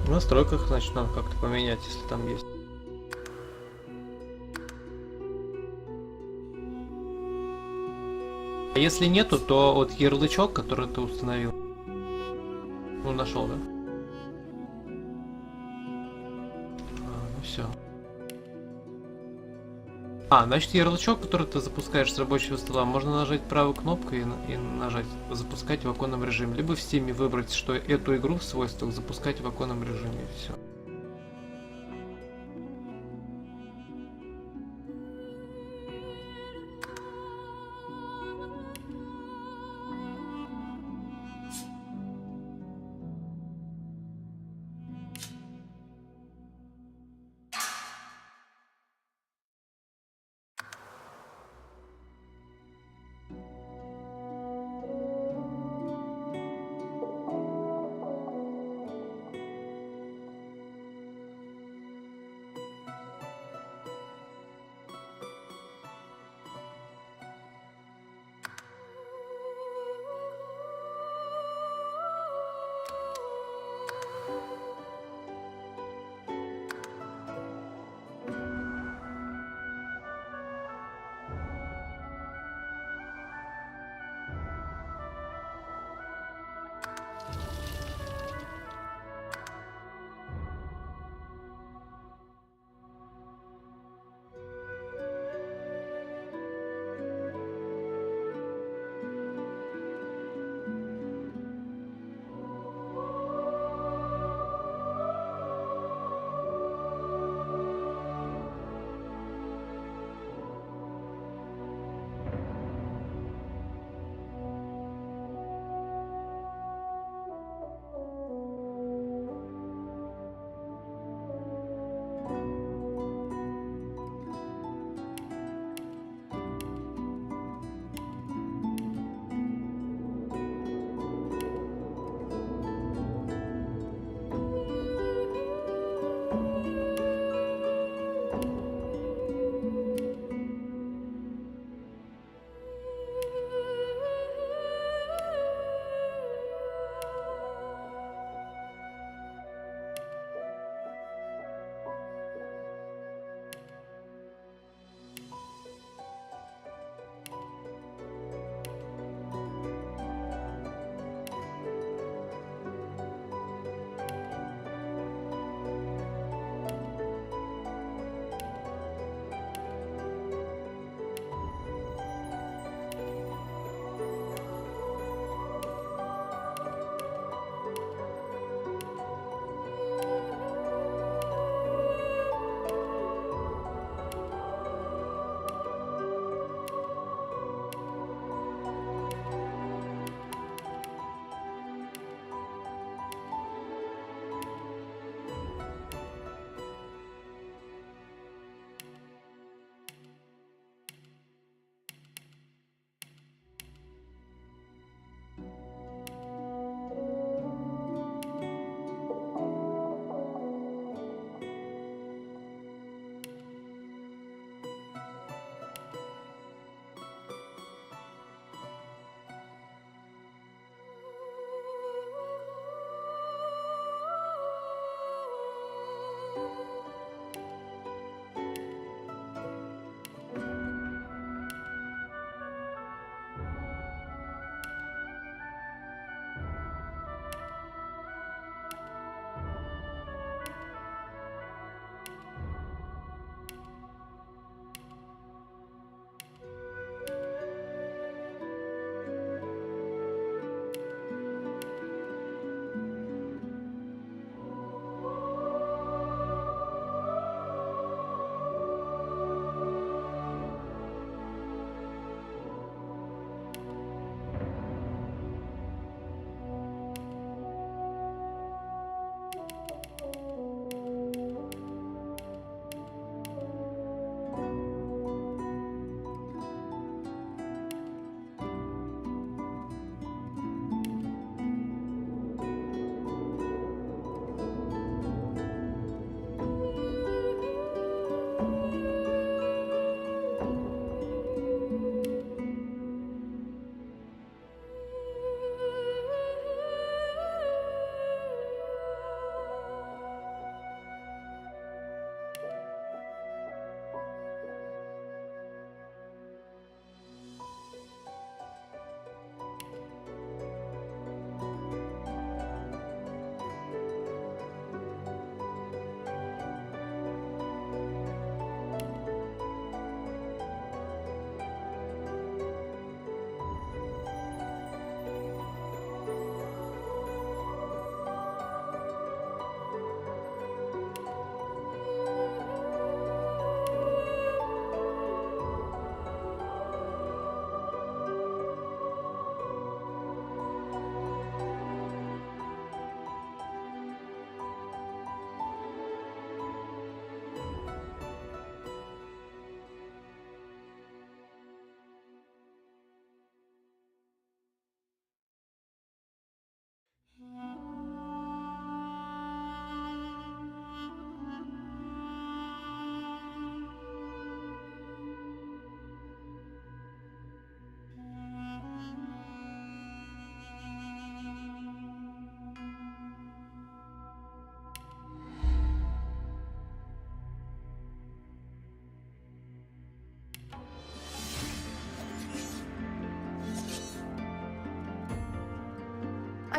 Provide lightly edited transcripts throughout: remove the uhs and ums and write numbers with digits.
В настройках, значит, надо как-то поменять, если там есть. А если нету, то вот ярлычок, который ты установил. Ну, нашел, да? Ну все. Значит, ярлычок, который ты запускаешь с рабочего стола, можно нажать правой кнопкой и нажать «Запускать в оконном режиме». Либо в Steam выбрать, что эту игру в свойствах запускать в оконном режиме. И все.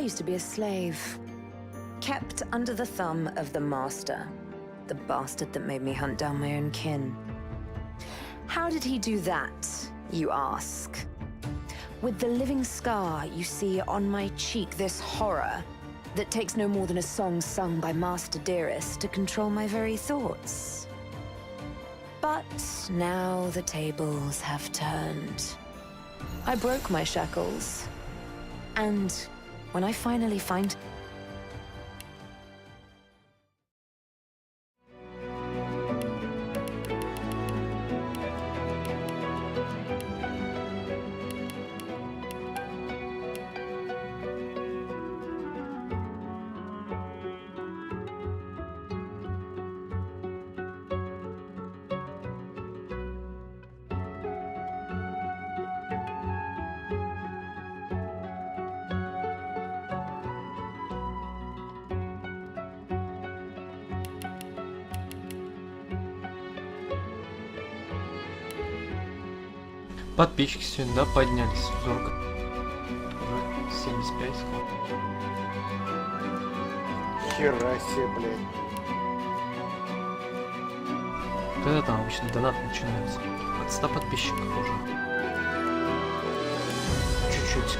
I used to be a slave, kept under the thumb of the master, the bastard that made me hunt down my own kin. How did he do that, you ask? With the living scar you see on my cheek, this horror that takes no more than a song sung by Master Dearest to control my very thoughts. But now the tables have turned. I broke my shackles, and when I finally find... Подписчики сегодня, да, поднялись. Зорко. Уже 75 сколько. Хера себе, блядь. Когда там обычно донат начинается? От 100 подписчиков уже. Чуть-чуть.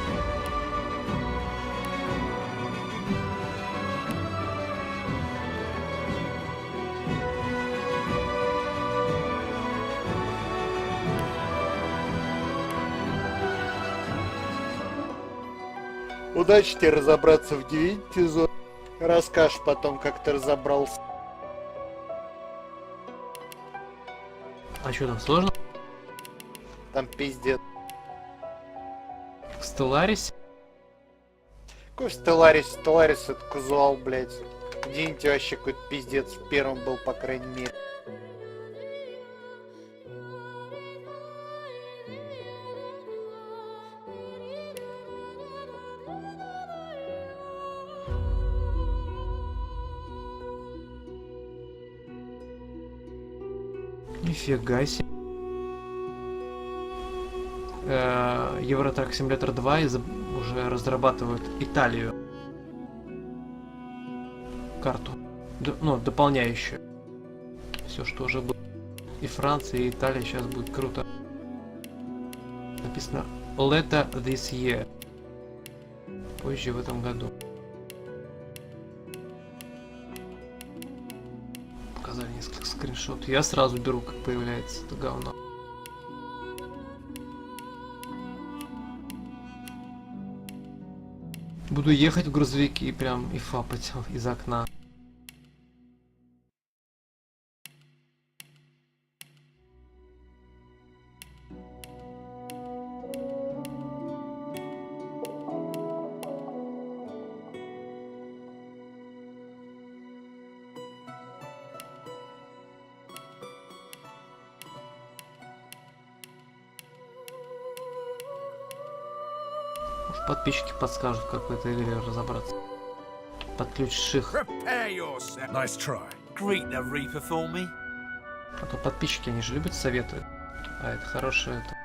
Удачи тебе разобраться в 9 зон. Расскажешь потом, как ты разобрался. А что там сложно? Там пиздец. В Stellaris? Какой Stellaris? Stellaris это казуал, блядь. Динти вообще какой-то пиздец. В первом был, по крайней мере. Нифига себе. Евротрак Симулятор 2 уже разрабатывают Италию. Карту. Ну, дополняющую. Все, что уже было. И Франция, и Италия сейчас будет круто. Написано Later this year. Позже в этом году. Показали несколько скриншотов. Я сразу беру, как появляется это говно. Буду ехать в грузовике и прям и фапать из окна. Может, подписчики подскажут, как в этой игре разобраться. Подключишь их. Nice try. Greet the reaper for me. А то подписчики, они же любят советы. А это хорошее это.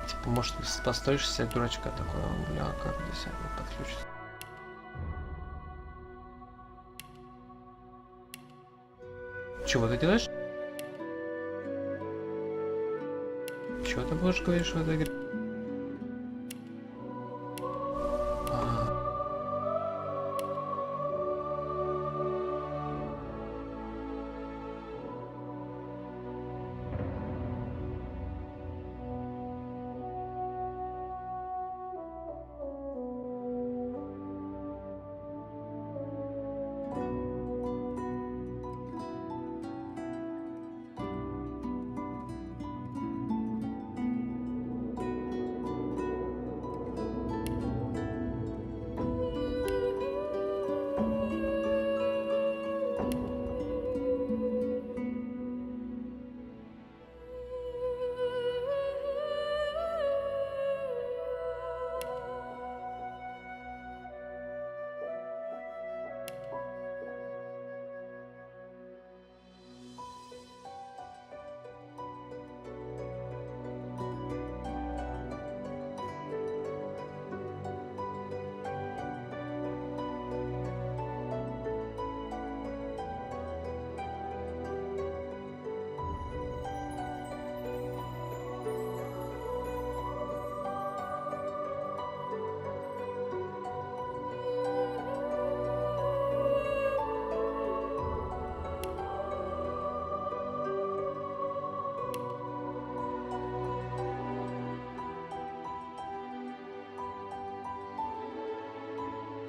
Типа, может, построишь себе дурачка такой, бля, как здесь подключится. Чего ты делаешь? Чего ты будешь говорить в этой игре?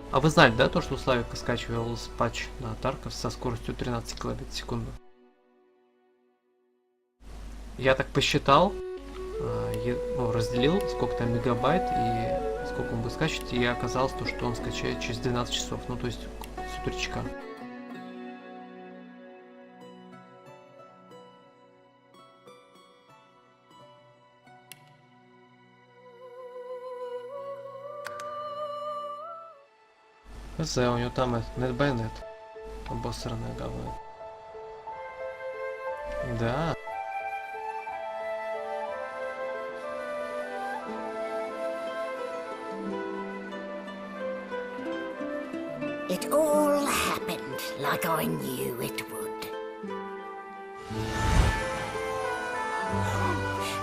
А вы знали, да, то, что Славик скачивал патч на Tarkov со скоростью 13 килобит в секунду? Я так посчитал, разделил, сколько там мегабайт и сколько он будет скачивать, и оказалось то, что он скачает через 12 часов, ну то есть с утречка. ХЗ, у него там нет-бай-нет. Обосранное говно. Да. It all happened like I knew it would.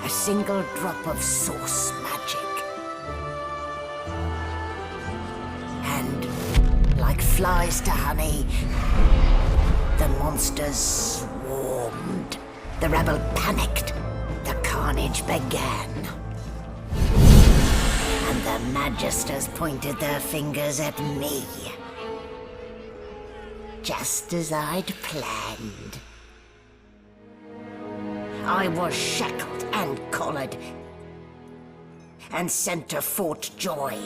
A single drop of source magic. And, like flies to honey, the monsters swarmed. The rebel panicked. The carnage began. And the Magisters pointed their fingers at me. Just as I'd planned. I was shackled and collared and sent to Fort Joy.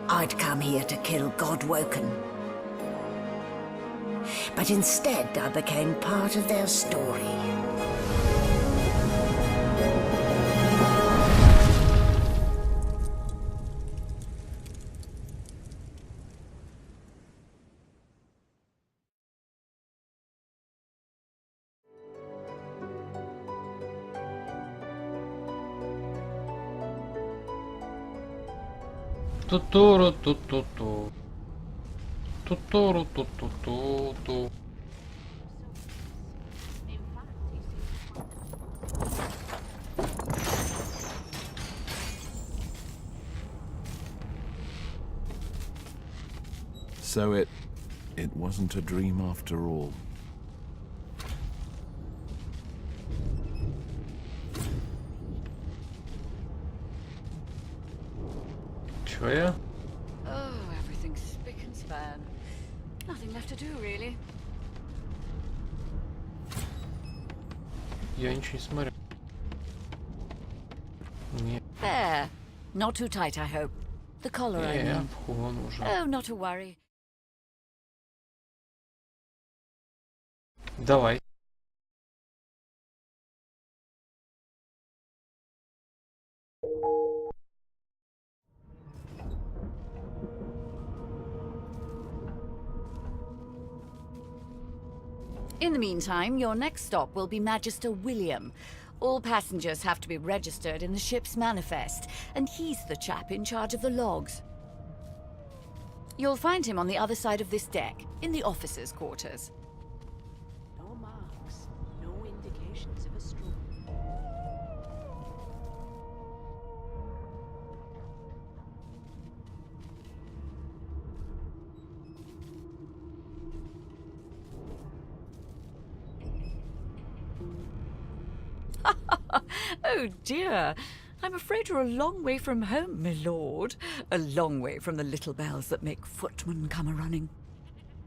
I'd come here to kill Godwoken. But instead I became part of their story. Тутуру ту-ту-ту. Тутуру ту-ту-ту-ту. So it wasn't a dream after all. Чё я? Oh, everything's spick and span. Nothing left to do, really. Я ничего не смотрю. Не, There. Not too tight, I hope. The collar, I я mean. вон уже. Oh, not to worry. Давай. In the meantime, your next stop will be Magister William. All passengers have to be registered in the ship's manifest, and he's the chap in charge of the logs. You'll find him on the other side of this deck, in the officers' quarters. No marks, no indications of a stroke. Oh dear. I'm afraid you're a long way from home, my lord. A long way from the little bells that make footmen come a-running.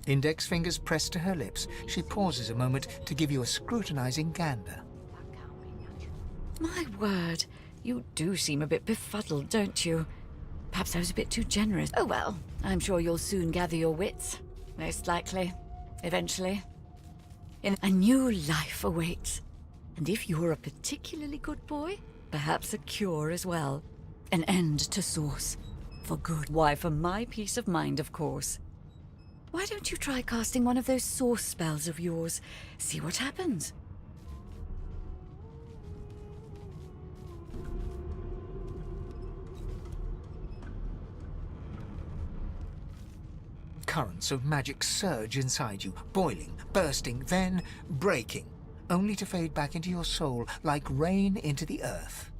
Index fingers pressed to her lips, she pauses a moment to give you a scrutinizing gander. My word, you do seem a bit befuddled, don't you? Perhaps I was a bit too generous. Oh well, I'm sure you'll soon gather your wits. Most likely. Eventually. A new life awaits. And if you're a particularly good boy, perhaps a cure as well. An end to Source. For good. Why, for my peace of mind, of course. Why don't you try casting one of those Source spells of yours? See what happens. Currents of magic surge inside you, boiling, bursting, then breaking, only to fade back into your soul like rain into the earth.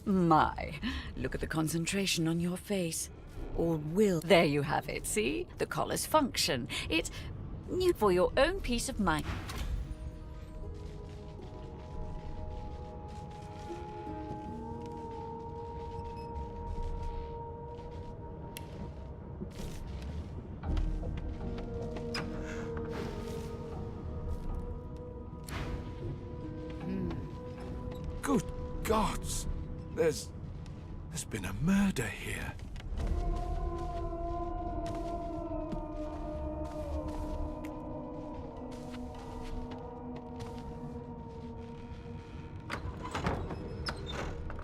My, look at the concentration on your face. All will. There you have it, see? The collar's function. It's new for your own peace of mind. gods! There's been a murder here.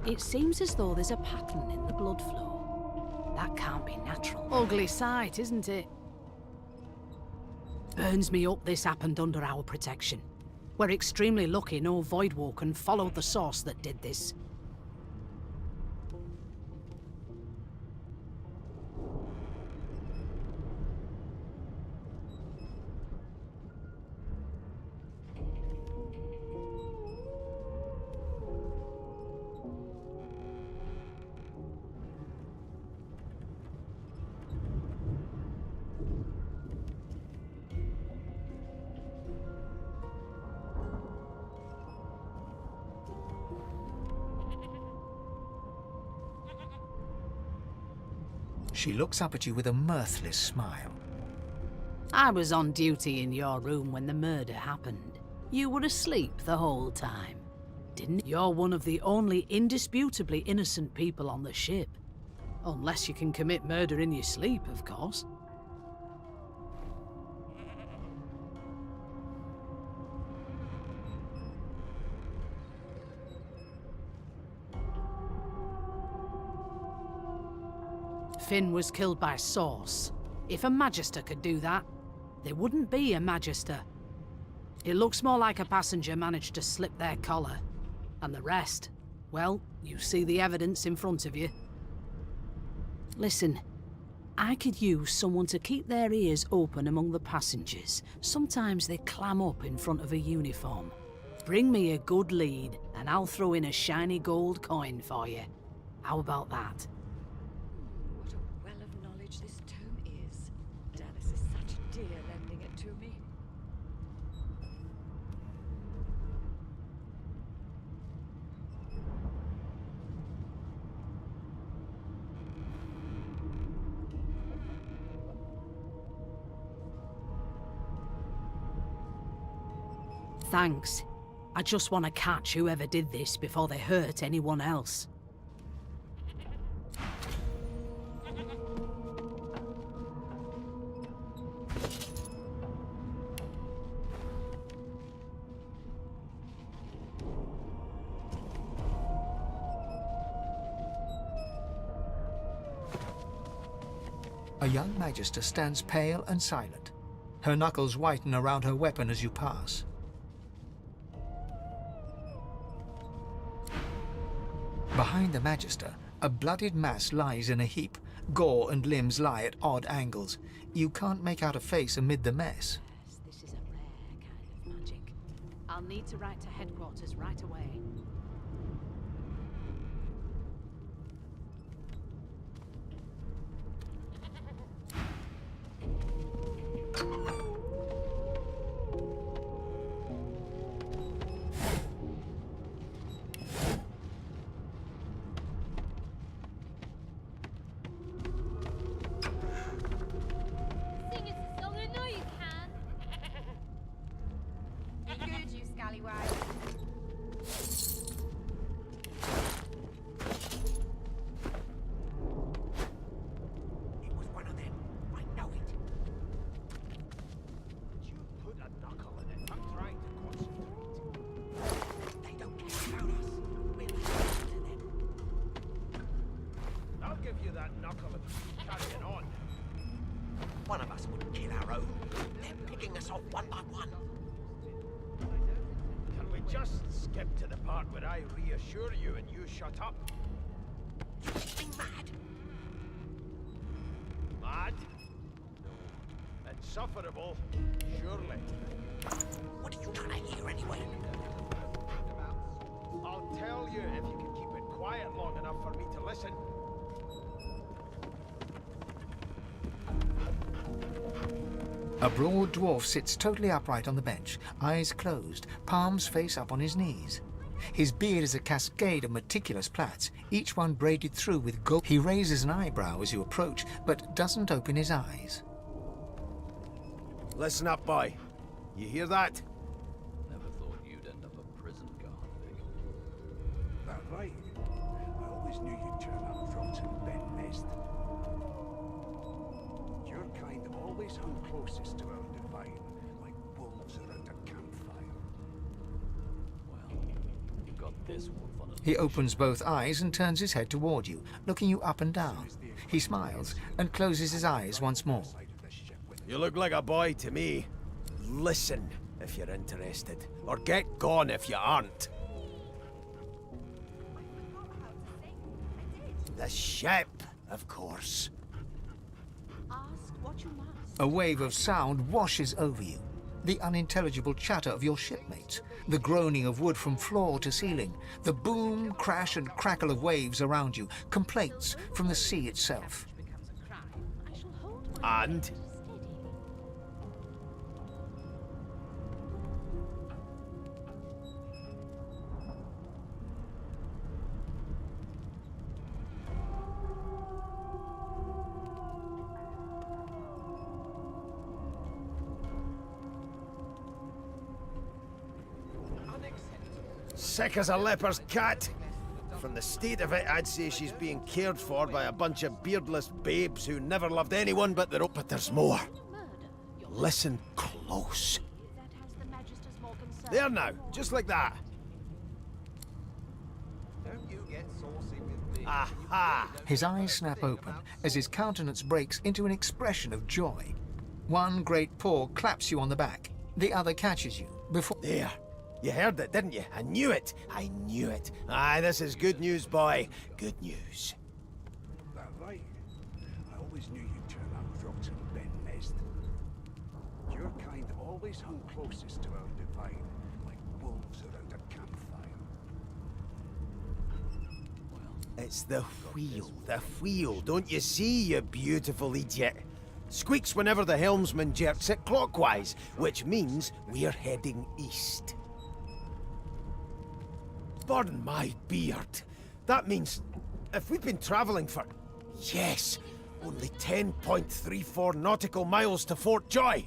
It seems as though there's a pattern in the blood flow. That can't be natural. Ugly sight, isn't it? Burns me up this happened under our protection. We're extremely lucky no Voidwoken followed the source that did this. She looks up at you with a mirthless smile. I was on duty in your room when the murder happened. You were asleep the whole time, didn't you? You're one of the only indisputably innocent people on the ship. Unless you can commit murder in your sleep, of course. Finn was killed by Source. If a Magister could do that, there wouldn't be a Magister. It looks more like a passenger managed to slip their collar. And the rest, well, you see the evidence in front of you. Listen, I could use someone to keep their ears open among the passengers. Sometimes they clam up in front of a uniform. Bring me a good lead, and I'll throw in a shiny gold coin for you. How about that? What a well of knowledge this tome is. Dallas is such a dear lending it to me. Thanks. I just want to catch whoever did this before they hurt anyone else. A young Magister stands pale and silent. Her knuckles whiten around her weapon as you pass. Behind the Magister, a bloodied mass lies in a heap. Gore and limbs lie at odd angles. You can't make out a face amid the mess. Yes, this is a rare kind of magic. I'll need to write to headquarters right away. Sing us a song, I know you can. Be good, you scallywag. It was one of them. I know it. You put a knuckle in it. I'm trying to concentrate. They don't care about us. We'll listen to them. I'll give you that knuckle if you keep carrying on. One of us would kill our own. They're picking us off one by one. Can we just skip to the part where I reassure you and you shut up? You must be mad. Mad? No. Insufferable? Surely. What are you trying to hear anyway? I'll tell you if you can keep it quiet long enough for me to listen. A broad dwarf sits totally upright on the bench, eyes closed, palms face up on his knees. His beard is a cascade of meticulous plaits, each one braided through with gold. He raises an eyebrow as you approach, but doesn't open his eyes. Listen up, boy. You hear that? Never thought you'd end up a prison guard, Big. That right. always knew you'd turn up rotten, Ben Nest. Your kind always hung closest to our divine, like wolves around a campfire. Well, you got this wolf on a He opens both eyes and turns his head toward you, looking you up and down. He smiles and closes his eyes once more. You look like a boy to me. Listen if you're interested, or get gone if you aren't. The ship, of course. Ask what you must. A wave of sound washes over you. The unintelligible chatter of your shipmates, the groaning of wood from floor to ceiling, the boom, crash and crackle of waves around you, complaints from the sea itself. Becomes a crime. I shall hold my And steady. sick as a leper's cat. From the state of it, I'd say she's being cared for by a bunch of beardless babes who never loved anyone but their own. But there's more. Listen close. That has the Magister's more concern. There now, just like that. Don't you get saucy with me. Aha! His eyes snap open as his countenance breaks into an expression of joy. One great paw claps you on the back. The other catches you before... There. You heard it, didn't you? I knew it. I knew it. Aye, this is good news, boy. Good news. That right? I always knew you'd turn out rotten, Ben Nest. Your kind always hung closest to our divine, like wolves around a campfire. It's the wheel. Don't you see, you beautiful idiot? Squeaks whenever the helmsman jerks it clockwise, which means we're heading east. Pardon my beard. That means if we've been traveling for, yes, only 10.34 nautical miles to Fort Joy.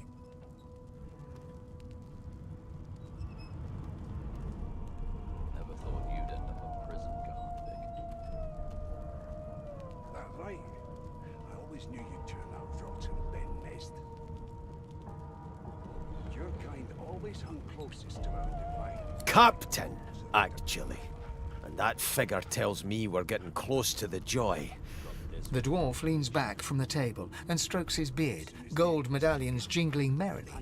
Never thought you'd end up a prison guard, Vic. That right? I always knew you'd turn out rotten, Ben Nest. Your kind always hung closest to our divine. Captain, actually. And that figure tells me we're getting close to the Joy. The dwarf leans back from the table and strokes his beard, gold medallions jingling merrily.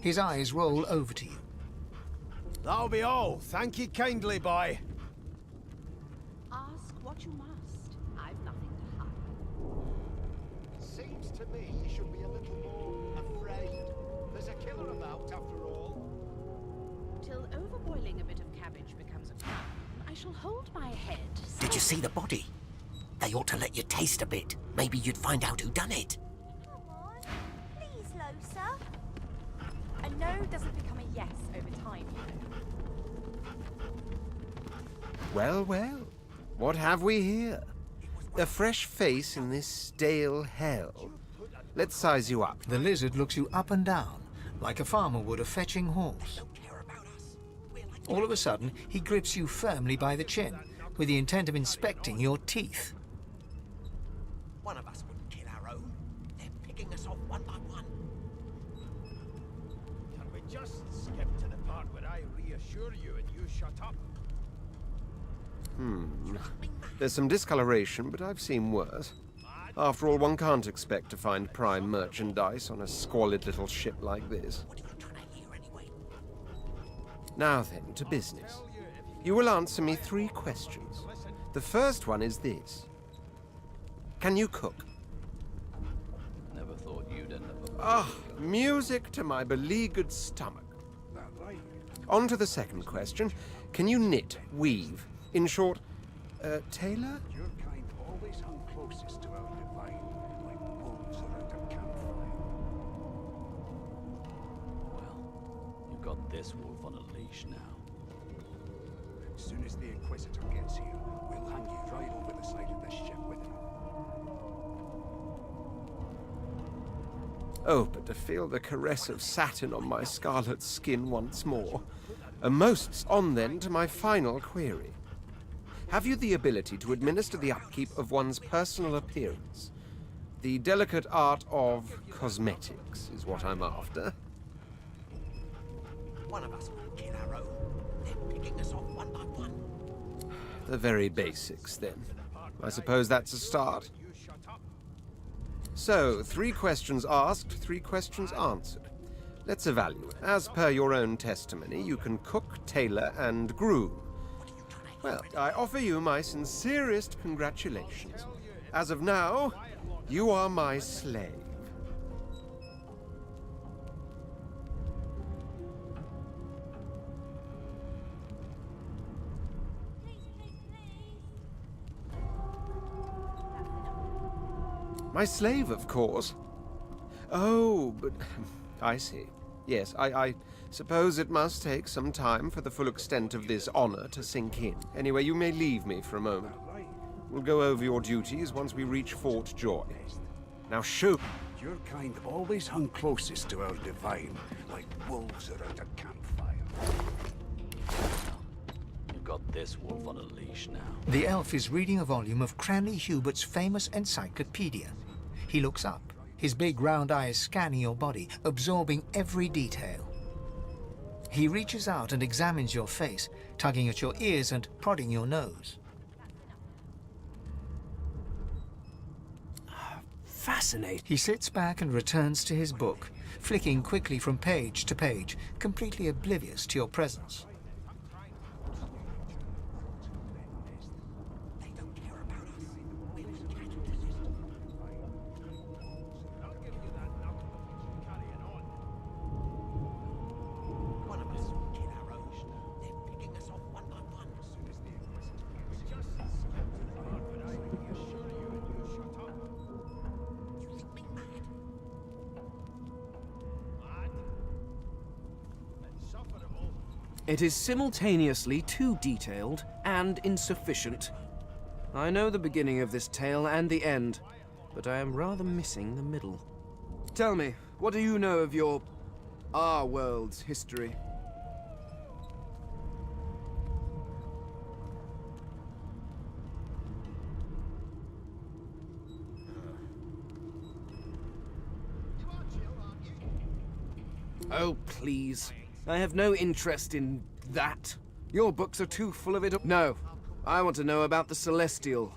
His eyes roll over to you. That'll be all. Thank you kindly, boy. Ask what you must. I've nothing to hide. Seems to me you should be a little more afraid. There's a killer about, after all. Till overboiling a bit of cabbage becomes a crime, I shall hold my head. Did you see the body? They ought to let you taste a bit. Maybe you'd find out who done it. Come on. Please, Losa. A no doesn't become a yes over time, you know. Well, well. What have we here? A fresh face in this stale hell. Let's size you up. The lizard looks you up and down, like a farmer would a fetching horse. All of a sudden, he grips you firmly by the chin, with the intent of inspecting your teeth. One of us wouldn't kill our own. They're picking us off one by one. Can we just skip to the part where I reassure you and you shut up? There's some discoloration, but I've seen worse. After all, one can't expect to find prime merchandise on a squalid little ship like this. What are you trying to hear anyway? Now then, to business. You will answer me 3 questions. The first one is this. Can you cook? Never thought you'd end up a Ah, music to my beleaguered stomach. That right? On to the second question. Can you knit, weave? In short, tailor? Your kind always hung closest to our divine, like wolves around a campfire. Well, you've got this wolf on a leash now. As soon as the Inquisitor gets here, we'll hang you right over the side of this ship with him. Oh, but to feel the caress of satin on my scarlet skin once more. A most on then to my final query. Have you the ability to administer the upkeep of one's personal appearance? The delicate art of cosmetics is what I'm after. One of us will kill our own. They're picking us off one by one. The very basics, then. I suppose that's a start. So, 3 questions asked, 3 questions answered. Let's evaluate. As per your own testimony, you can cook, tailor, and groom. Well, I offer you my sincerest congratulations. As of now, you are my slave. My slave, of course. Oh, but I see. Yes, I suppose it must take some time for the full extent of this honor to sink in. Anyway, you may leave me for a moment. We'll go over your duties once we reach Fort Joy. Now shoot! Your kind always hung closest to our divine, like wolves around a campfire. You've got this wolf on a leash now. The elf is reading a volume of Cranley Hubert's famous encyclopedia. He looks up, his big round eyes scanning your body, absorbing every detail. He reaches out and examines your face, tugging at your ears and prodding your nose. Fascinating. He sits back and returns to his book, flicking quickly from page to page, completely oblivious to your presence. It is simultaneously too detailed and insufficient. I know the beginning of this tale and the end, but I am rather missing the middle. Tell me, what do you know of our world's history? Oh, please. I have no interest in that. Your books are too full of it. No, I want to know about the Celestial.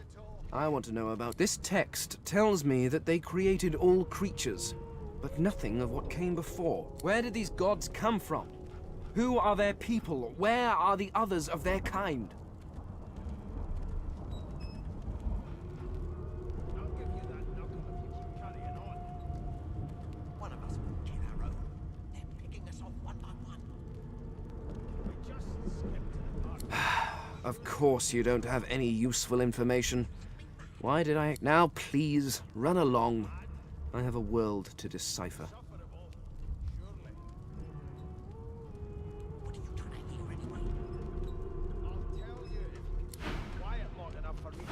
I want to know about... This text tells me that they created all creatures, but nothing of what came before. Where did these gods come from? Who are their people? Where are the others of their kind? Of course you don't have any useful information. Why did I... Now, please, run along. I have a world to decipher.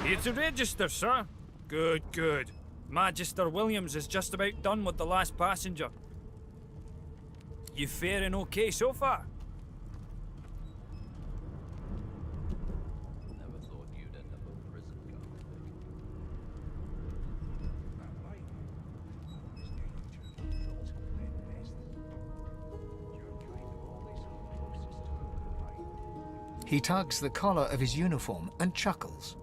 Here to register, sir. Good, good. Magister Williams is just about done with the last passenger. You faring okay so far? He tugs the collar of his uniform and chuckles.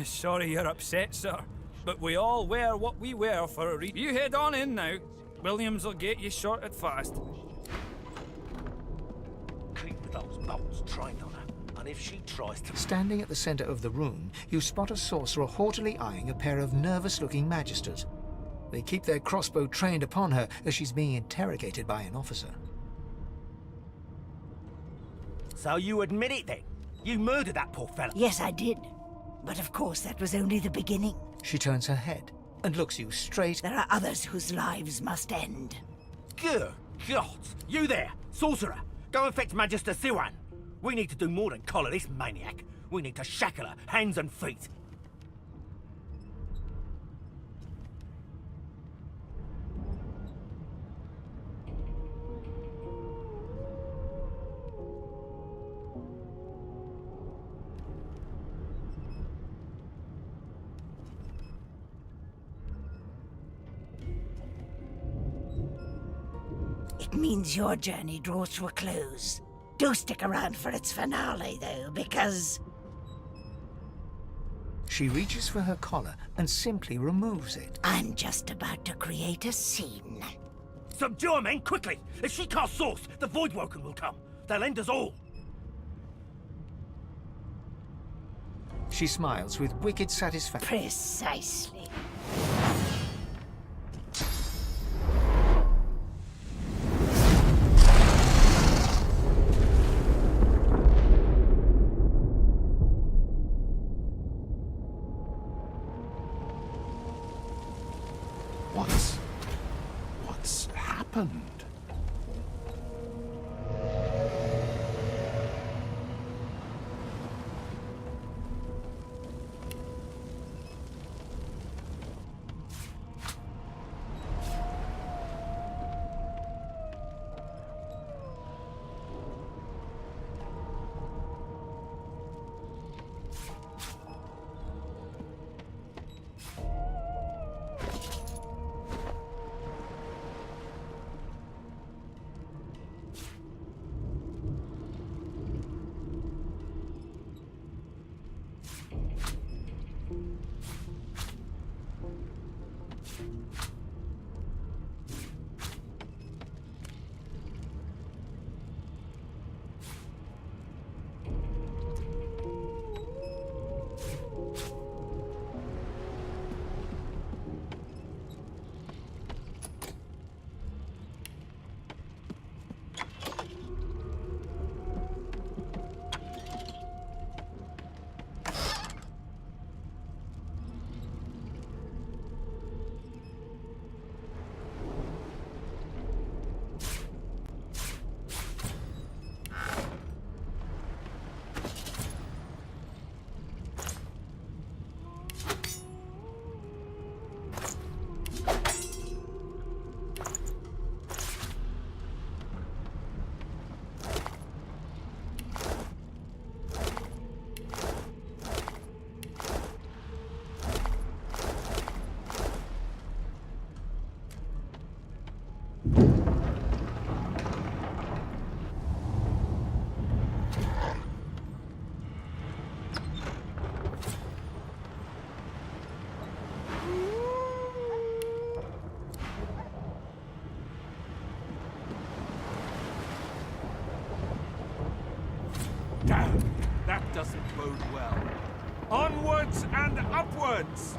Sorry you're upset, sir, but we all wear what we wear for a reason. You head on in now. Williams will get you sorted fast. Keep those bolts trained on her, and if she tries to... Standing at the center of the room, you spot a sorcerer haughtily eyeing a pair of nervous-looking magisters. They keep their crossbow trained upon her as she's being interrogated by an officer. So you admit it then? You murdered that poor fella? Yes, I did. But of course, that was only the beginning. She turns her head and looks you straight. There are others whose lives must end. Good God! You there, sorcerer! Go and fetch Magister Siwan! We need to do more than collar this maniac. We need to shackle her, hands and feet. It means your journey draws to a close. Do stick around for its finale, though, because... She reaches for her collar and simply removes it. I'm just about to create a scene. Subdue her, men, quickly! If she casts Source, the Voidwoken will come. They'll end us all. She smiles with wicked satisfaction. Precisely. What's happened? Damn, that doesn't bode well. Onwards and upwards!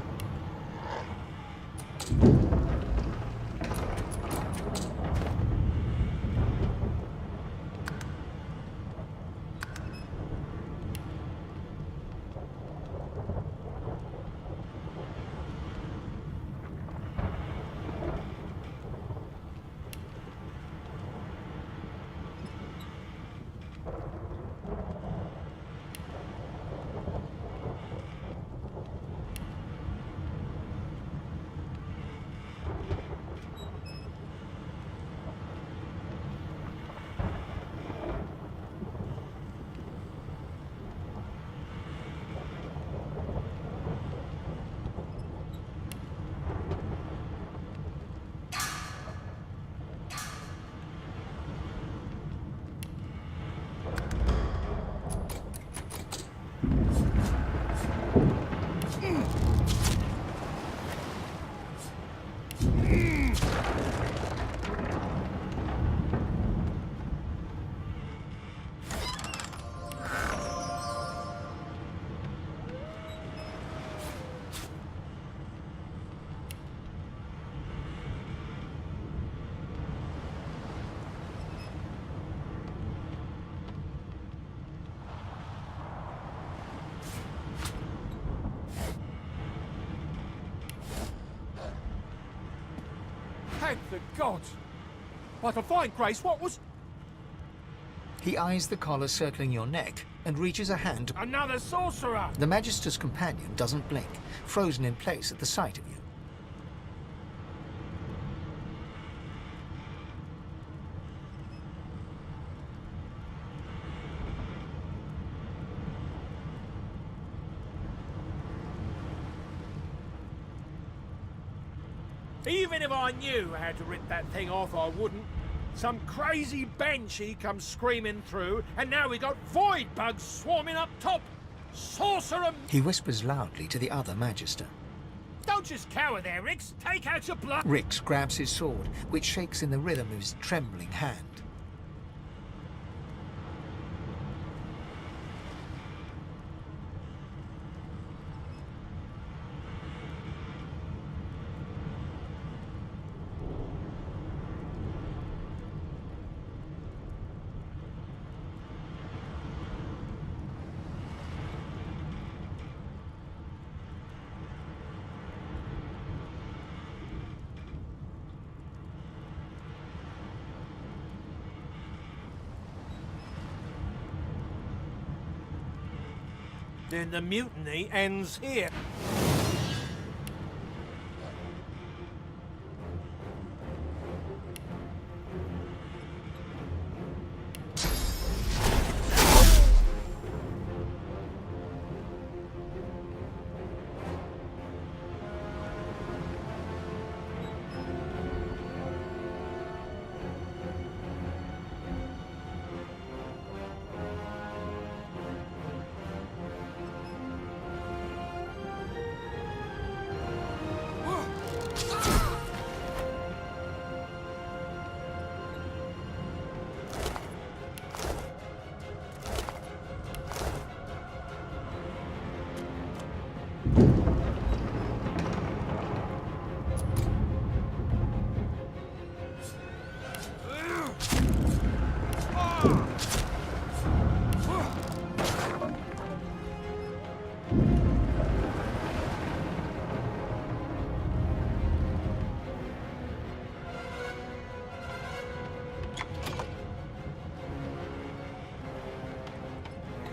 Thank the gods! By the fine grace, what was... He eyes the collar circling your neck and reaches a hand. Another sorcerer! The Magister's companion doesn't blink, frozen in place at the sight of you. Even if I knew how to rip that thing off, I wouldn't. Some crazy banshee comes screaming through, and now we got void bugs swarming up top. Sorcerer! He whispers loudly to the other Magister. Don't just cower there, Rix. Take out your blood. Rix grabs his sword, which shakes in the rhythm of his trembling hand. Then the mutiny ends here.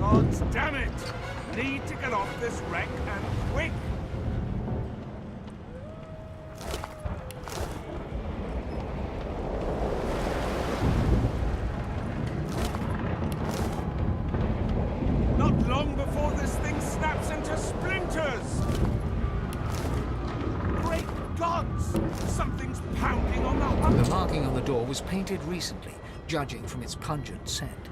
God damn it! Need to get off this wreck and quick! Not long before this thing snaps into splinters! Great gods! Something's pounding on the hunt! The marking on the door was painted recently, judging from its pungent scent.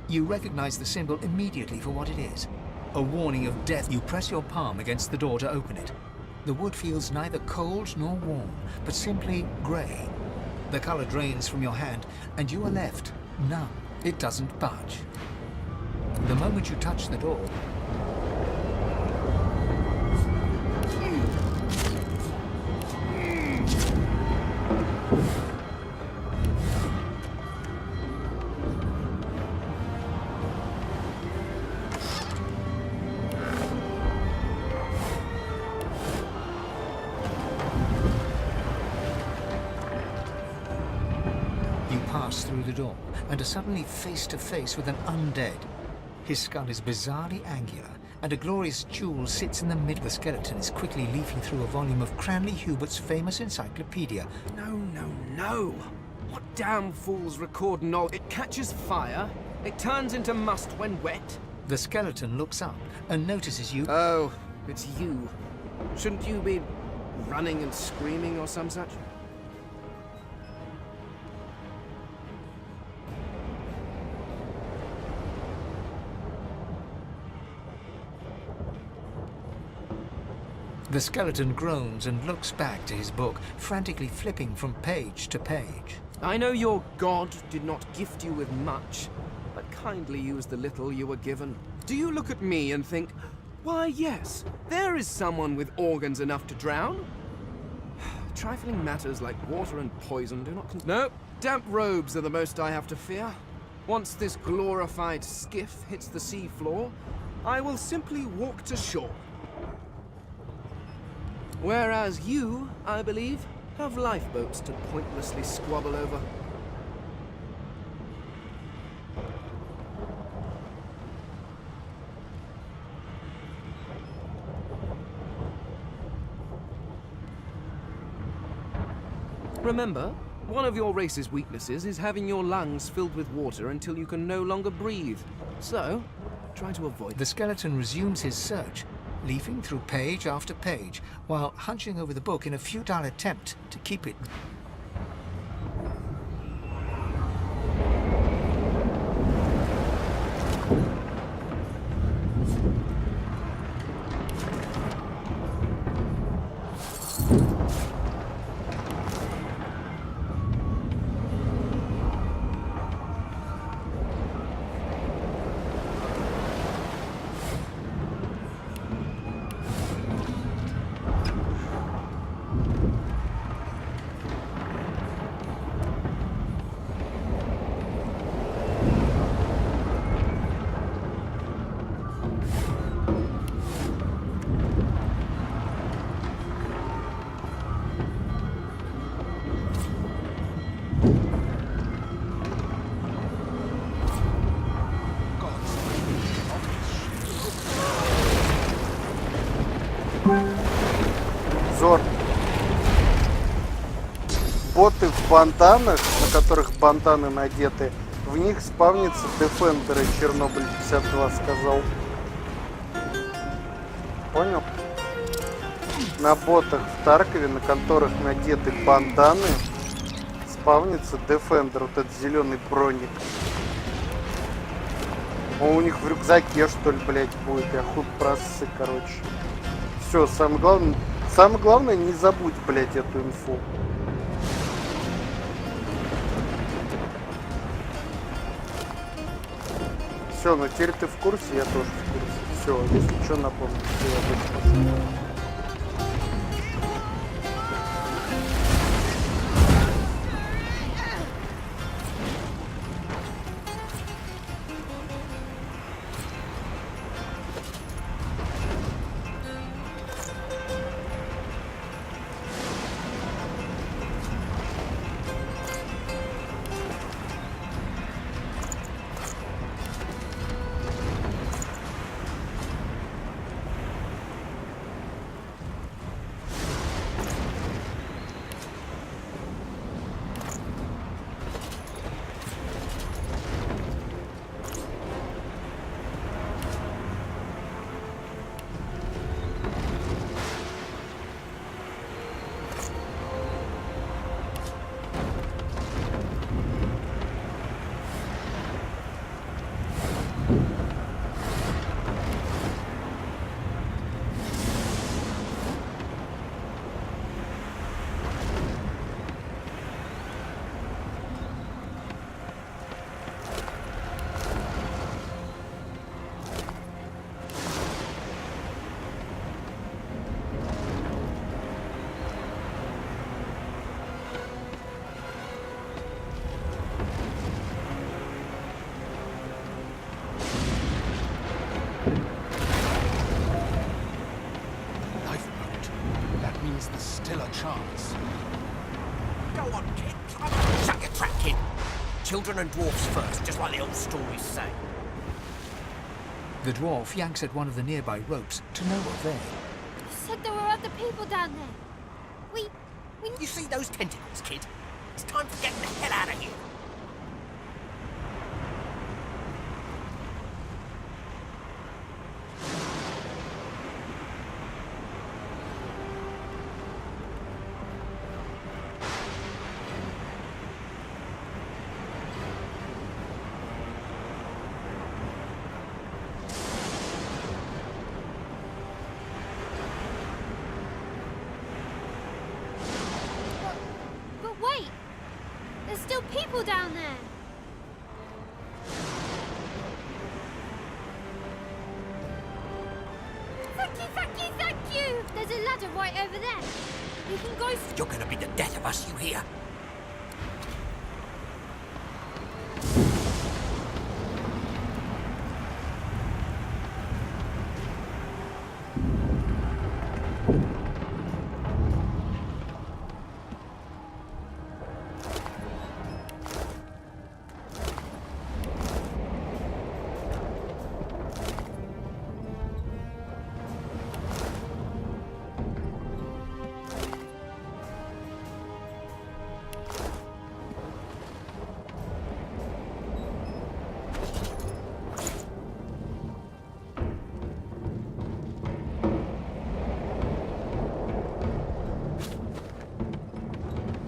You recognize the symbol immediately for what it is. A warning of death. You press your palm against the door to open it. The wood feels neither cold nor warm, but simply grey. The color drains from your hand, and you are left numb. It doesn't budge. The moment you touch the door, through the door and are suddenly face to face with an undead. His skull is bizarrely angular, and a glorious jewel sits in the middle. The skeleton is quickly leafing through a volume of Cranley Hubert's famous encyclopedia. No. What damn fools record knowledge? It catches fire, it turns into must when wet. The skeleton looks up and notices you. Oh, it's you. Shouldn't you be running and screaming or some such? The skeleton groans and looks back to his book, frantically flipping from page to page. I know your god did not gift you with much, but kindly used the little you were given. Do you look at me and think, why yes, there is someone with organs enough to drown? Trifling matters like water and poison do not No, damp robes are the most I have to fear. Once this glorified skiff hits the sea floor, I will simply walk to shore. Whereas you, I believe, have lifeboats to pointlessly squabble over. Remember, one of your race's weaknesses is having your lungs filled with water until you can no longer breathe. So, try to avoid. The skeleton resumes his search, leafing through page after page, while hunching over the book in a futile attempt to keep it. банданах, на которых банданы надеты, в них спавнятся дефендеры, Чернобыль 52 сказал. Понял? На ботах в Таркове, на которых надеты банданы, спавнится дефендер, вот этот зеленый броник. Он у них в рюкзаке, что ли, блять, будет. Я худ проссы, короче. Все, самое главное, не забудь, блять, эту инфу. Все, ну теперь ты в курсе, я тоже в курсе. Все, если что, напомню, что я об этом посмотрел. There's still a chance. Go on, kid. Shut your trap, kid. Children and dwarfs first, just like the old stories say. The dwarf yanks at one of the nearby ropes to no avail. You said there were other people down there. We... You see those tentacles, kid? It's time to get the hell out of here. But wait! There's still people down there! Thank you, thank you, thank you! There's a ladder right over there. We can go... You're gonna be the death of us, you hear?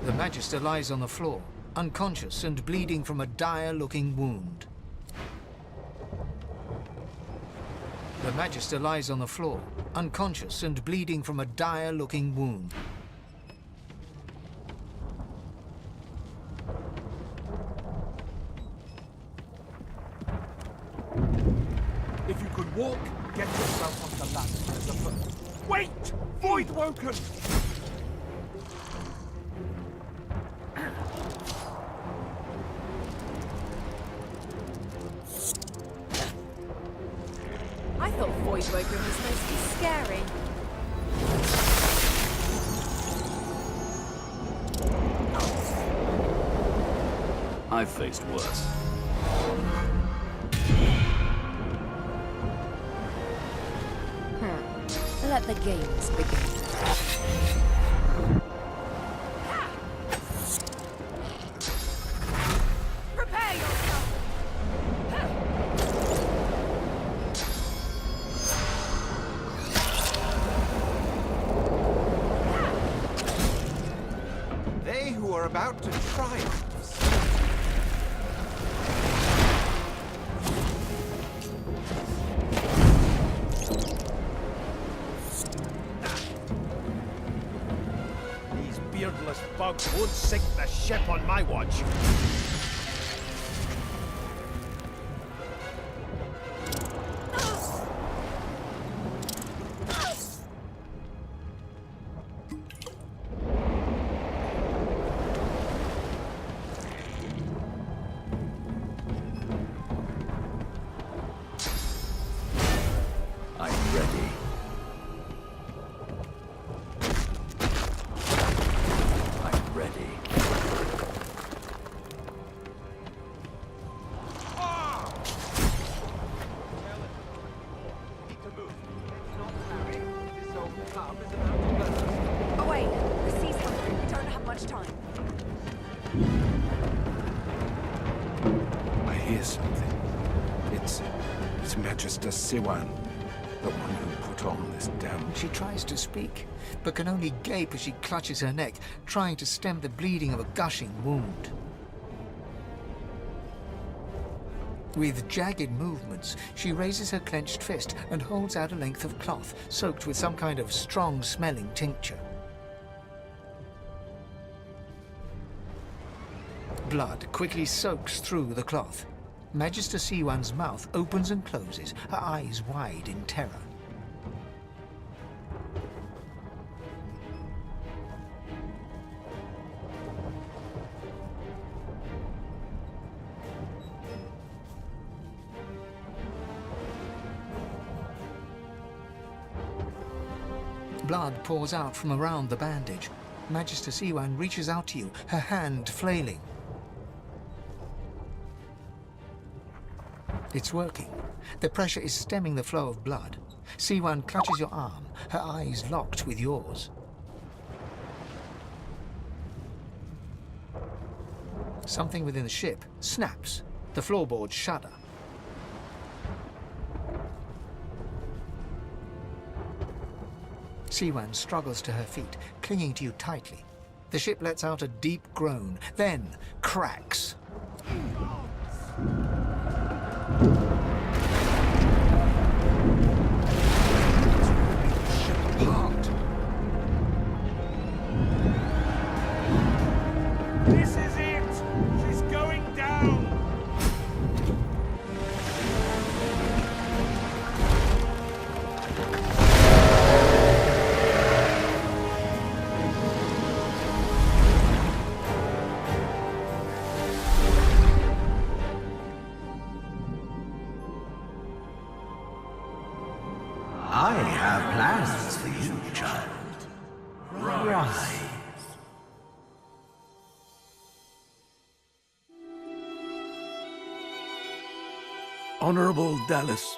The Magister lies on the floor, unconscious and bleeding from a dire-looking wound. The Magister lies on the floor, unconscious and bleeding from a dire-looking wound. If you could walk, get yourself off the ladder as the first. Wait! Voidwoken! I thought Voidwoken was mostly scary. I've faced worse. Let the games begin. triumphs. These beardless bugs won't sink the ship on my watch. I'm ready. I'm ready. Away! I see something. We don't have much time. I hear something. It's Magister Siwan, the one who put on this damn... She tries to speak, but can only gape as she clutches her neck, trying to stem the bleeding of a gushing wound. With jagged movements, she raises her clenched fist and holds out a length of cloth, soaked with some kind of strong-smelling tincture. Blood quickly soaks through the cloth. Magister Siwan's mouth opens and closes, her eyes wide in terror. Blood pours out from around the bandage. Magister Siwan reaches out to you, her hand flailing. It's working. The pressure is stemming the flow of blood. Siwan clutches your arm, her eyes locked with yours. Something within the ship snaps. The floorboards shudder. Siwan struggles to her feet, clinging to you tightly. The ship lets out a deep groan, then cracks. This is it! She's going down! I have plans for you, child. Rise. Honorable Dallas,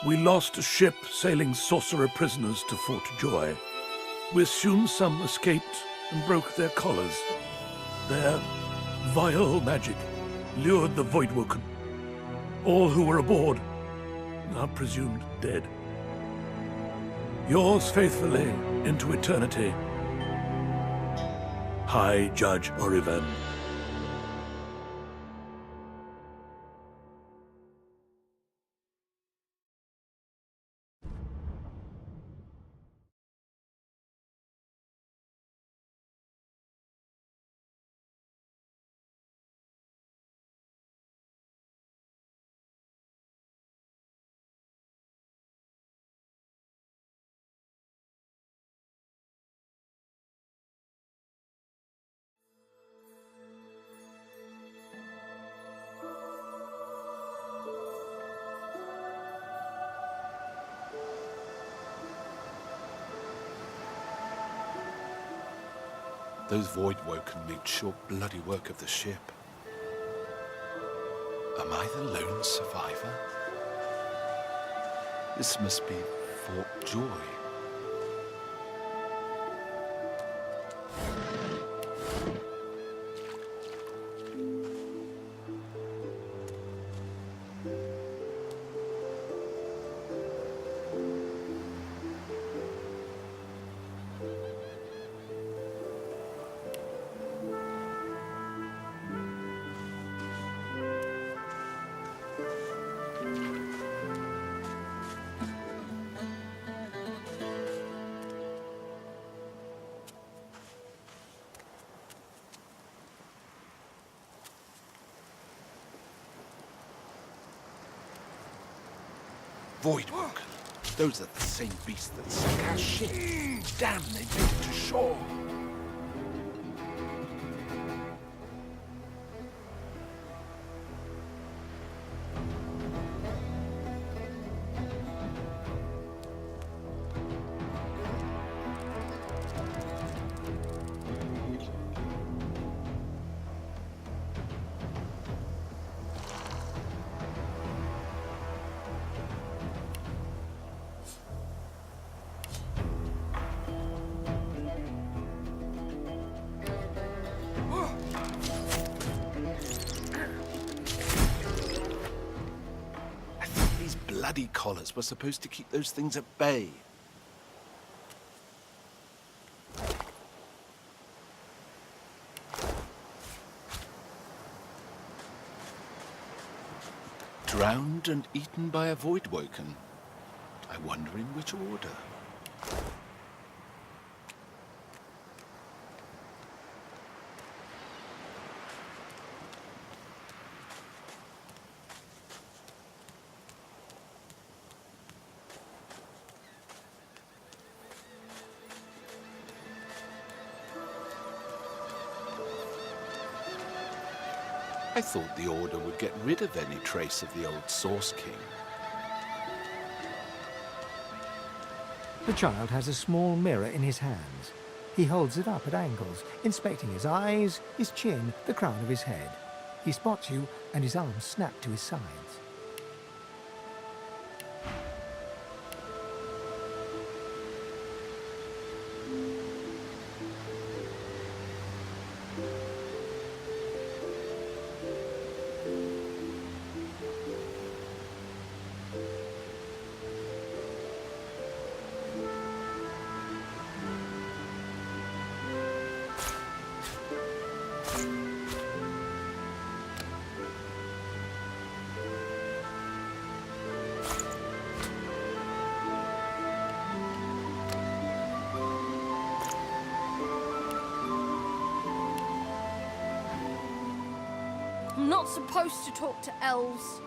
we lost a ship sailing sorcerer prisoners to Fort Joy. We assume some escaped and broke their collars. Their vile magic lured the Voidwoken. All who were aboard are presumed dead. Yours faithfully into eternity, High Judge Orivan. Those Voidwoken made short bloody work of the ship. Am I the lone survivor? This must be Fort Joy. Voidwoken. Those are the same beasts that sank our ship. Damn, they made it to shore. Bloody collars were supposed to keep those things at bay. Drowned and eaten by a Voidwoken. I wonder in which order. I thought the Order would get rid of any trace of the old Source King. The child has a small mirror in his hands. He holds it up at angles, inspecting his eyes, his chin, the crown of his head. He spots you, and his arms snap to his sides. I'm not supposed to talk to elves.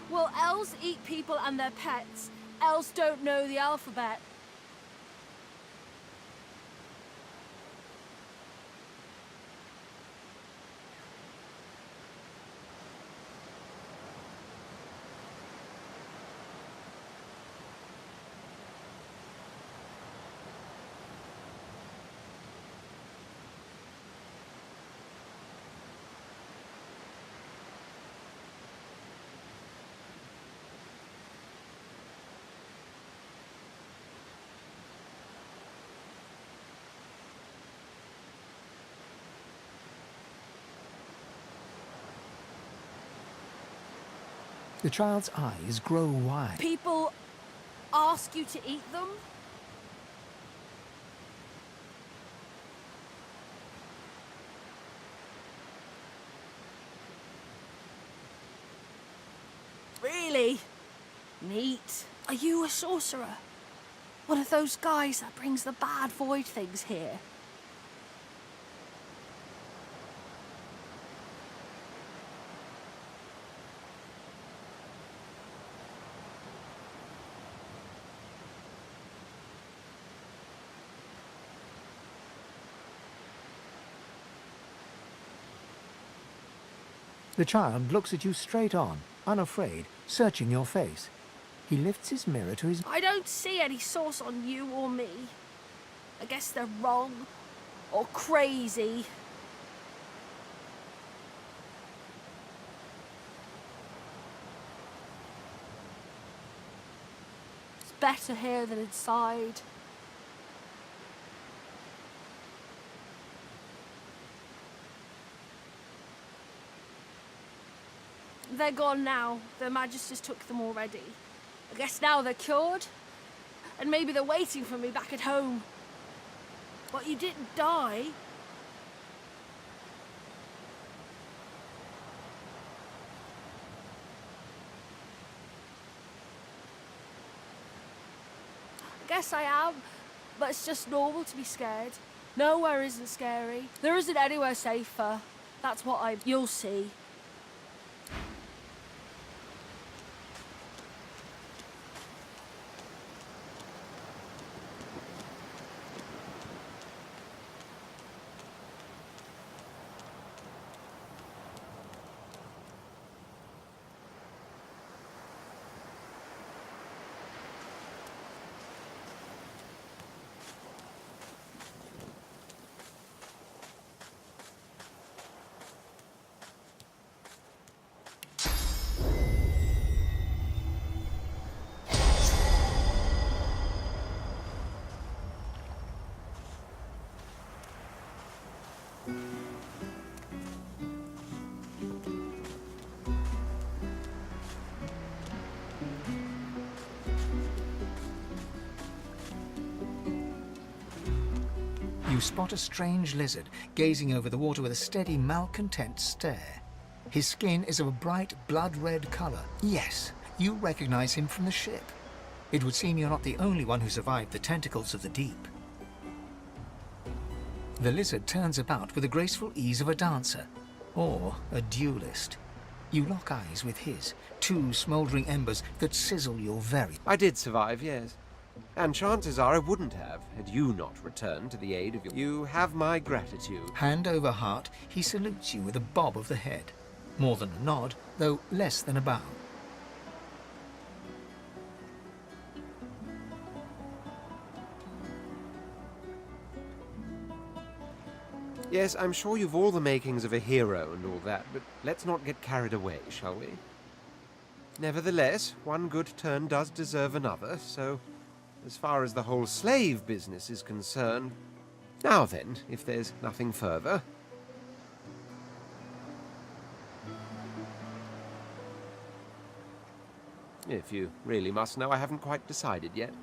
Well, elves eat people and their pets. Elves don't know the alphabet. The child's eyes grow wide. People ask you to eat them? Really? Neat. Are you a sorcerer? One of those guys that brings the bad void things here? The child looks at you straight on, unafraid, searching your face. He lifts his mirror to his... I don't see any source on you or me. I guess they're wrong. Or crazy. It's better here than inside. They're gone now. Their Magisters took them already. I guess now they're cured. And maybe they're waiting for me back at home. But you didn't die. I guess I am, but it's just normal to be scared. Nowhere isn't scary. There isn't anywhere safer. That's what you'll see. You spot a strange lizard gazing over the water with a steady, malcontent stare. His skin is of a bright, blood-red color. Yes, you recognize him from the ship. It would seem you're not the only one who survived the tentacles of the deep. The lizard turns about with the graceful ease of a dancer, or a duelist. You lock eyes with his, two smouldering embers that sizzle your very... I did survive, yes. And chances are I wouldn't have, had you not returned to the aid of your... You have my gratitude. Hand over heart, he salutes you with a bob of the head. More than a nod, though less than a bow. Yes, I'm sure you've all the makings of a hero and all that, but let's not get carried away, shall we? Nevertheless, one good turn does deserve another, so as far as the whole slave business is concerned... Now then, if there's nothing further... If you really must know, I haven't quite decided yet.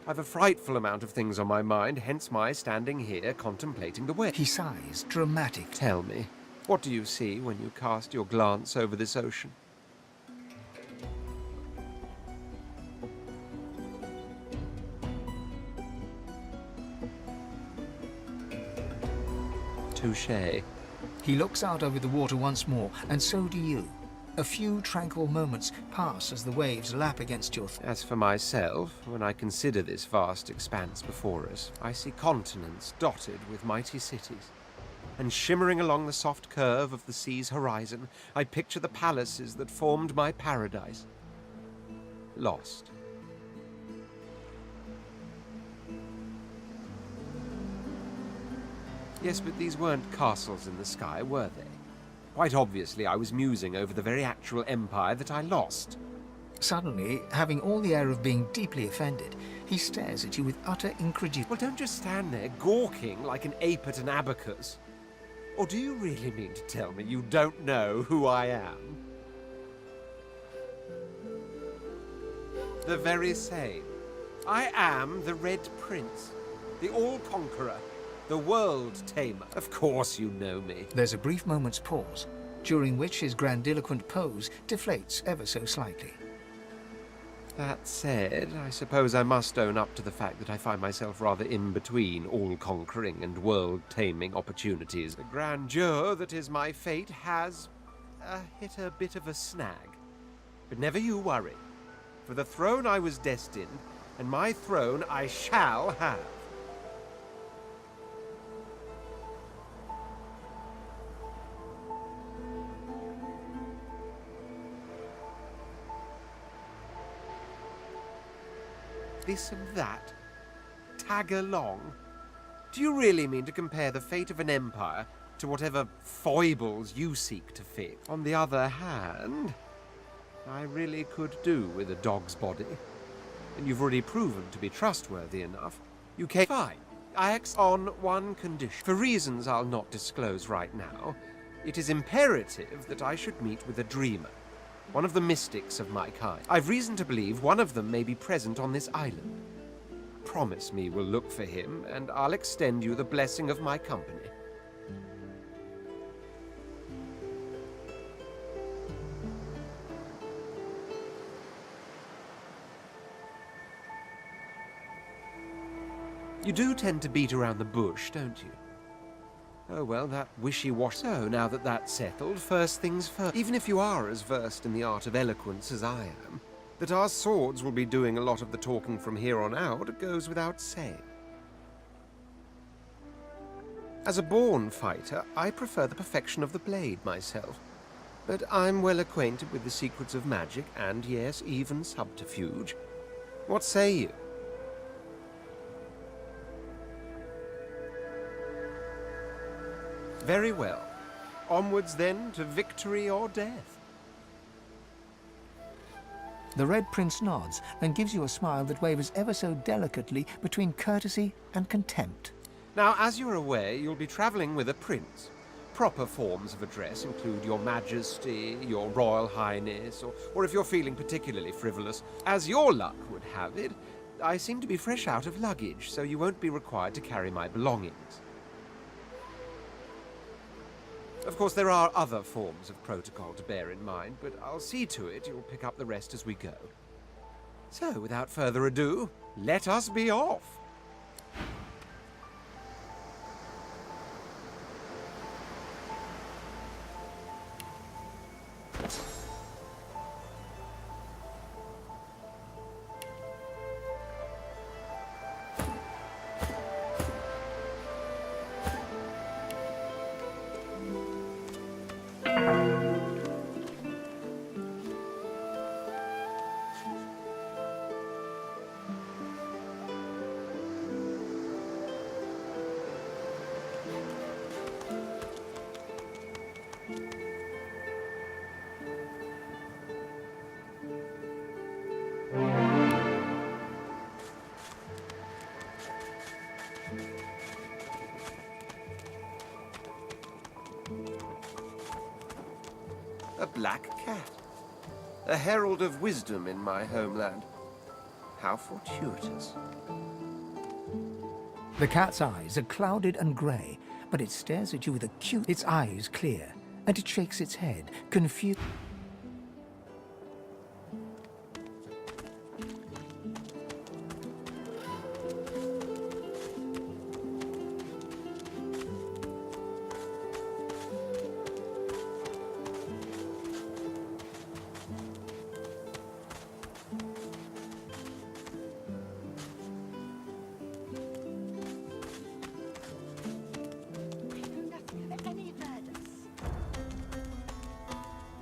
I've a frightful amount of things on my mind, hence my standing here contemplating the way. He sighs, dramatic. Tell me, what do you see when you cast your glance over this ocean? Touché. He looks out over the water once more, and so do you. A few tranquil moments pass as the waves lap against your... As for myself, when I consider this vast expanse before us, I see continents dotted with mighty cities. And shimmering along the soft curve of the sea's horizon, I picture the palaces that formed my paradise. Lost. Yes, but these weren't castles in the sky, were they? Quite obviously, I was musing over the very actual empire that I lost. Suddenly, having all the air of being deeply offended, he stares at you with utter incredulity. Well, don't just stand there gawking like an ape at an abacus. Or do you really mean to tell me you don't know who I am? The very same. I am the Red Prince, the All-Conqueror, the World Tamer. Of course you know me. There's a brief moment's pause, during which his grandiloquent pose deflates ever so slightly. That said, I suppose I must own up to the fact that I find myself rather in between all-conquering and world-taming opportunities. The grandeur that is my fate has hit a bit of a snag. But never you worry. For the throne I was destined, and my throne I shall have. This and that? Tag along? Do you really mean to compare the fate of an empire to whatever foibles you seek to fix? On the other hand, I really could do with a dog's body. And you've already proven to be trustworthy enough. You came... Fine. I act on one condition. For reasons I'll not disclose right now, it is imperative that I should meet with a dreamer. One of the mystics of my kind. I've reason to believe one of them may be present on this island. Promise me we'll look for him, and I'll extend you the blessing of my company. You do tend to beat around the bush, don't you? Oh well, that wishy-washy. So, now that that's settled, first things first. Even if you are as versed in the art of eloquence as I am, that our swords will be doing a lot of the talking from here on out goes without saying. As a born fighter, I prefer the perfection of the blade myself. But I'm well acquainted with the secrets of magic, and yes, even subterfuge. What say you? Very well. Onwards, then, to victory or death. The Red Prince nods and gives you a smile that wavers ever so delicately between courtesy and contempt. Now, as you're aware, you'll be traveling with a prince. Proper forms of address include Your Majesty, Your Royal Highness, or if you're feeling particularly frivolous, as your luck would have it, I seem to be fresh out of luggage, so you won't be required to carry my belongings. Of course, there are other forms of protocol to bear in mind, but I'll see to it you'll pick up the rest as we go. So, without further ado, let us be off. A black cat. A herald of wisdom in my homeland. How fortuitous. The cat's eyes are clouded and grey, but it stares at you with its eyes clear, and it shakes its head, confused.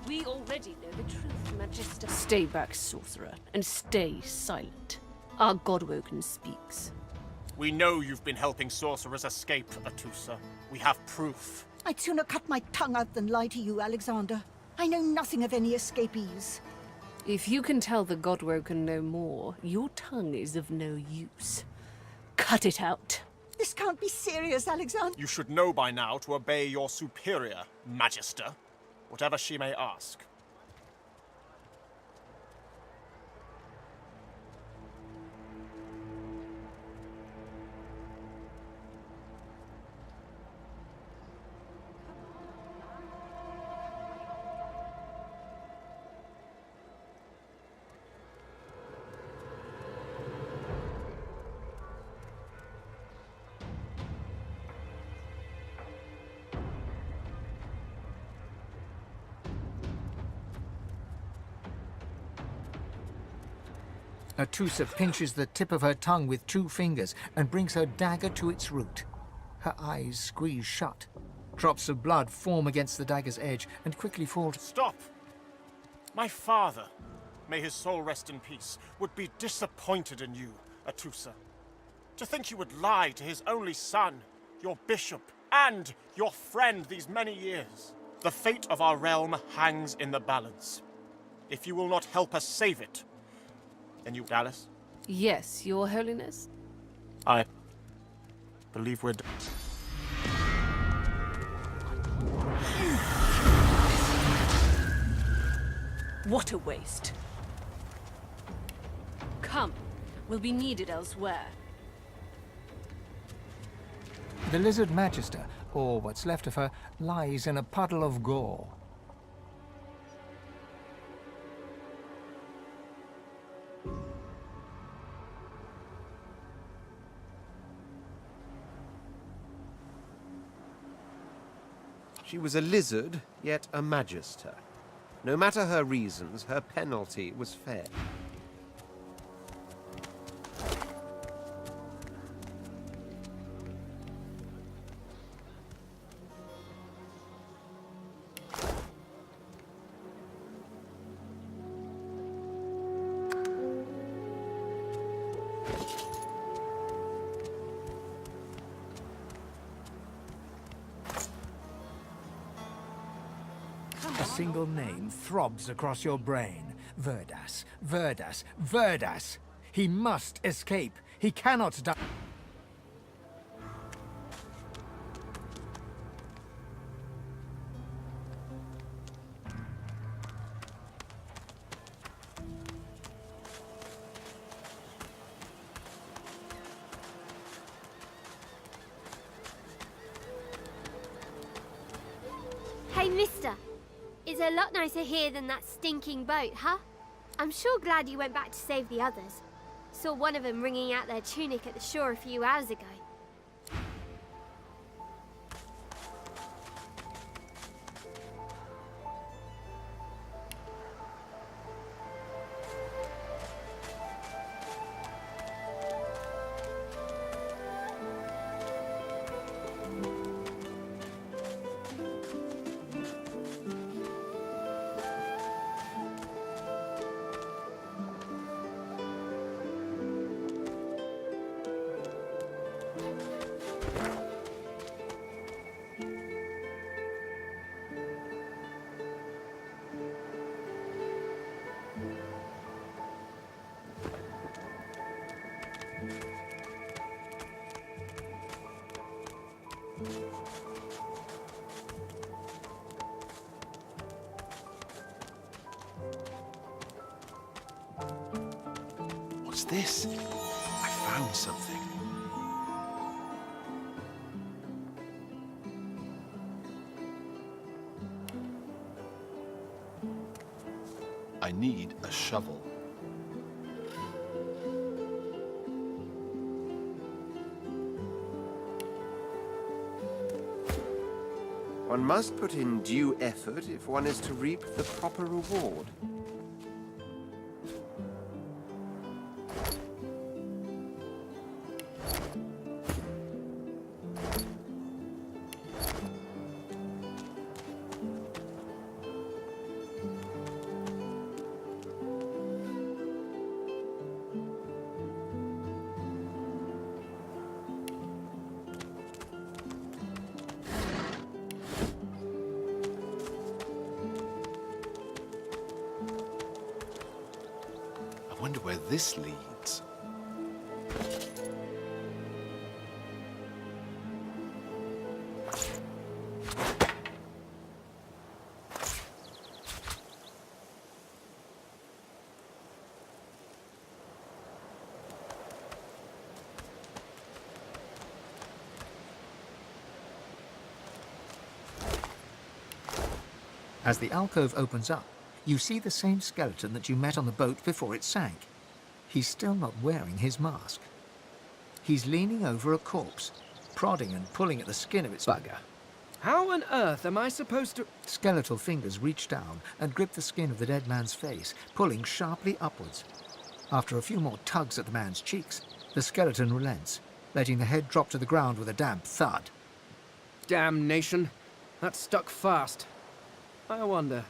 We already know the truth, Magister. Stay back, sorcerer, and stay silent. Our Godwoken speaks. We know you've been helping sorcerers escape, Atusa. We have proof. I'd sooner cut my tongue out than lie to you, Alexander. I know nothing of any escapees. If you can tell the Godwoken no more, your tongue is of no use. Cut it out. This can't be serious, Alexander. You should know by now to obey your superior, Magister, whatever she may ask. Atusa pinches the tip of her tongue with 2 fingers and brings her dagger to its root. Her eyes squeeze shut. Drops of blood form against the dagger's edge and quickly fall to... Stop! My father, may his soul rest in peace, would be disappointed in you, Atusa. To think you would lie to his only son, your bishop, and your friend these many years. The fate of our realm hangs in the balance. If you will not help us save it, then you, Dallas? Yes, Your Holiness? I believe we're... What a waste. Come, we'll be needed elsewhere. The lizard magister, or what's left of her, lies in a puddle of gore. She was a lizard, yet a magister. No matter her reasons, her penalty was fair. A single name throbs across your brain. Verdas, Verdas, Verdas! He must escape. He cannot die. Mister, it's a lot nicer here than that stinking boat, huh? I'm sure glad you went back to save the others. Saw one of them wringing out their tunic at the shore a few hours ago. What's this? I found something. I need a shovel. One must put in due effort if one is to reap the proper reward. I wonder where this leads. As the alcove opens up, you see the same skeleton that you met on the boat before it sank. He's still not wearing his mask. He's leaning over a corpse, prodding and pulling at the skin of its bugger. How on earth am I supposed to... Skeletal fingers reach down and grip the skin of the dead man's face, pulling sharply upwards. After a few more tugs at the man's cheeks, the skeleton relents, letting the head drop to the ground with a damp thud. Damnation. That stuck fast. I wonder,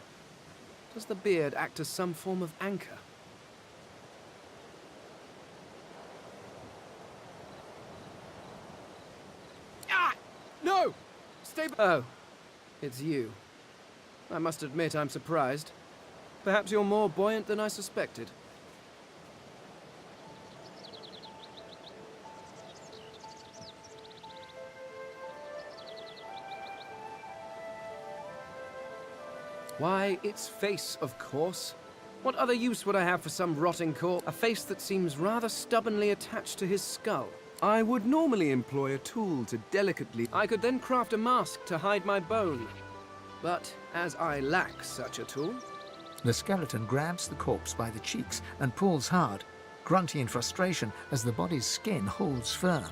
does the beard act as some form of anchor? Ah! No! Stay... Oh, it's you. I must admit I'm surprised. Perhaps you're more buoyant than I suspected. Why, its face, of course. What other use would I have for some rotting corpse? A face that seems rather stubbornly attached to his skull. I would normally employ a tool to delicately... I could then craft a mask to hide my bone. But as I lack such a tool... The skeleton grabs the corpse by the cheeks and pulls hard, grunting in frustration as the body's skin holds firm.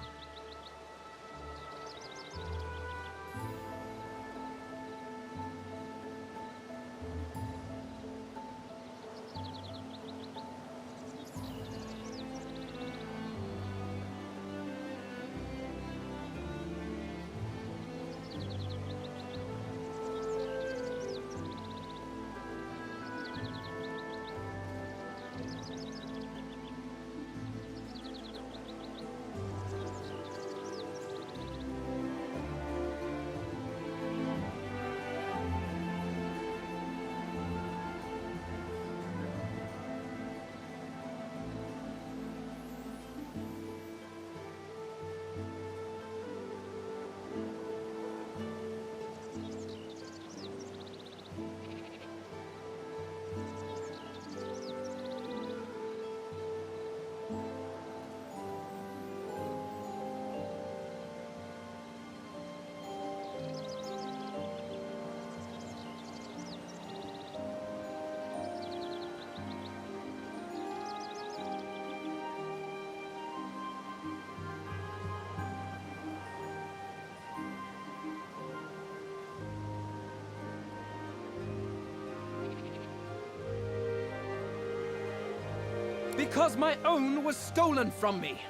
Because my own was stolen from me.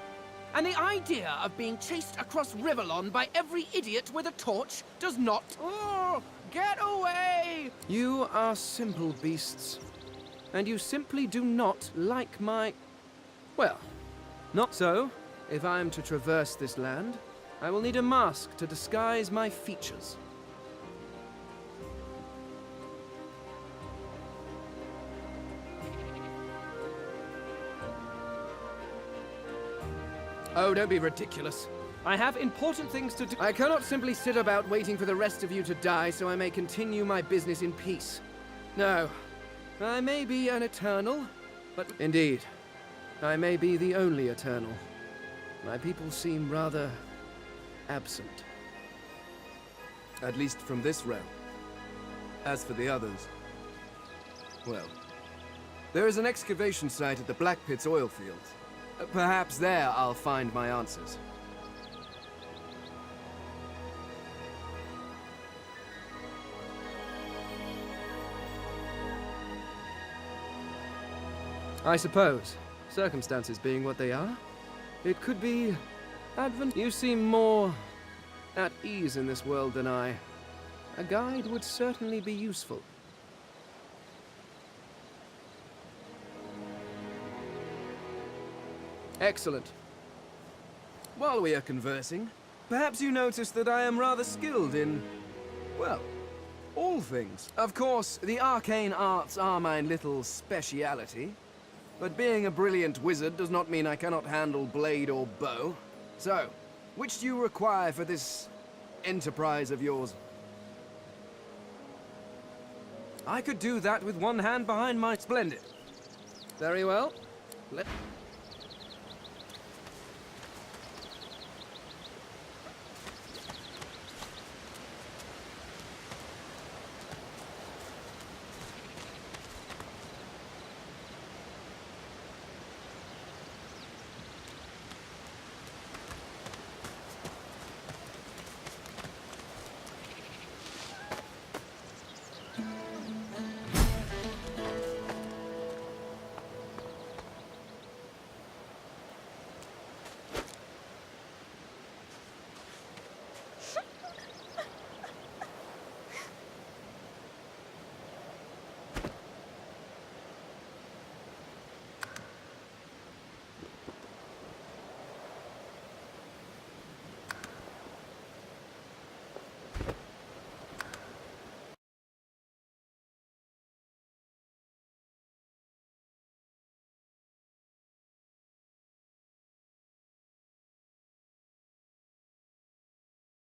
And the idea of being chased across Rivellon by every idiot with a torch does not... Oh, get away! You are simple beasts. And you simply do not like my... Well, not so. If I am to traverse this land, I will need a mask to disguise my features. Oh, don't be ridiculous. I have important things to do. I cannot simply sit about waiting for the rest of you to die so I may continue my business in peace. No. I may be an Eternal, but indeed, I may be the only Eternal. My people seem rather absent. At least from this realm. As for the others, well, there is an excavation site at the Black Pit's oil fields. Perhaps there I'll find my answers. I suppose, circumstances being what they are, it could be You seem more at ease in this world than I. A guide would certainly be useful. Excellent. While we are conversing, perhaps you notice that I am rather skilled in, well, all things. Of course, the arcane arts are my little speciality, but being a brilliant wizard does not mean I cannot handle blade or bow. So, which do you require for this enterprise of yours? I could do that with one hand behind my... Splendid. Very well.